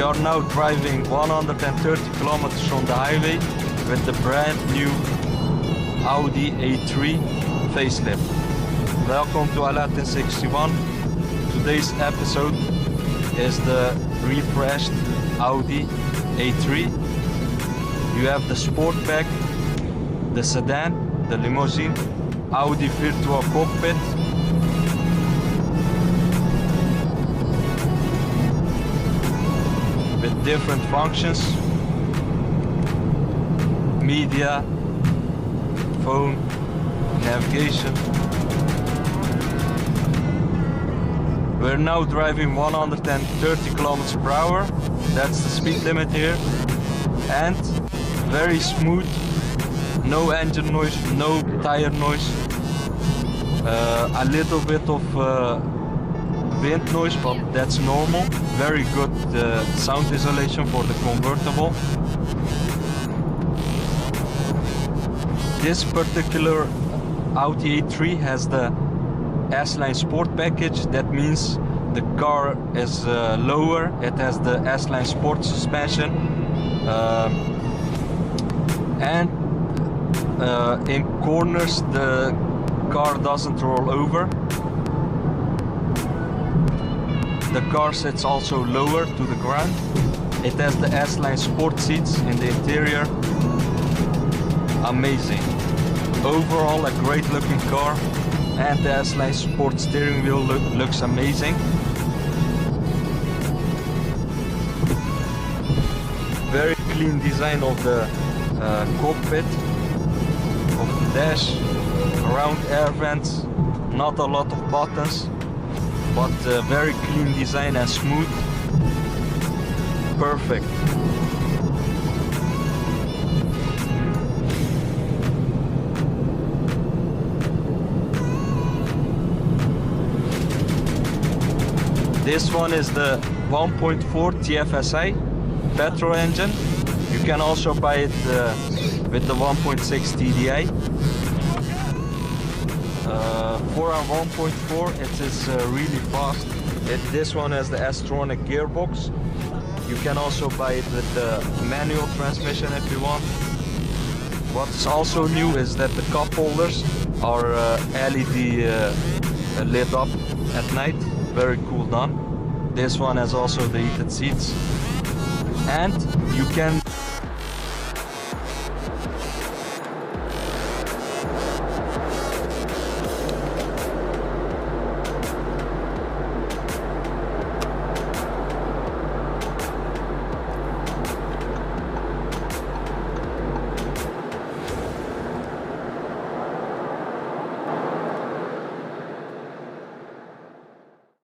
are now driving 130 kilometers on the highway with the brand new Audi A3 facelift. Welcome to Aladdin 61. Today's episode is the refreshed Audi A3. You have the Sportback, the sedan, the limousine, Audi virtual cockpit, with different functions, media, phone, navigation. We're now driving 130 kilometers per hour. That's the speed limit here. And very smooth, no engine noise, no tire noise. A little bit of wind noise, but that's normal. Very good sound isolation for the convertible. This particular Audi A3 has the S-Line Sport package. That means the car is lower. It has the S-Line Sport suspension, and in corners the car doesn't roll over. The car sits also lower to the ground. It has the S-Line Sport seats in the interior. Amazing. Overall a great looking car, and the S-Line Sport steering wheel looks amazing. Very clean design of the cockpit, of the dash, round air vents, not a lot of buttons, but very clean design and smooth. Perfect. This one is the 1.4 TFSI petrol engine. You can also buy it with the 1.6 TDI. For a 1.4 it is really fast. This one has the S-tronic gearbox. You can also buy it with the manual transmission if you want. What's also new is that the cup holders are LED lit up at night. Very cool done. This one has also the heated seats, and you can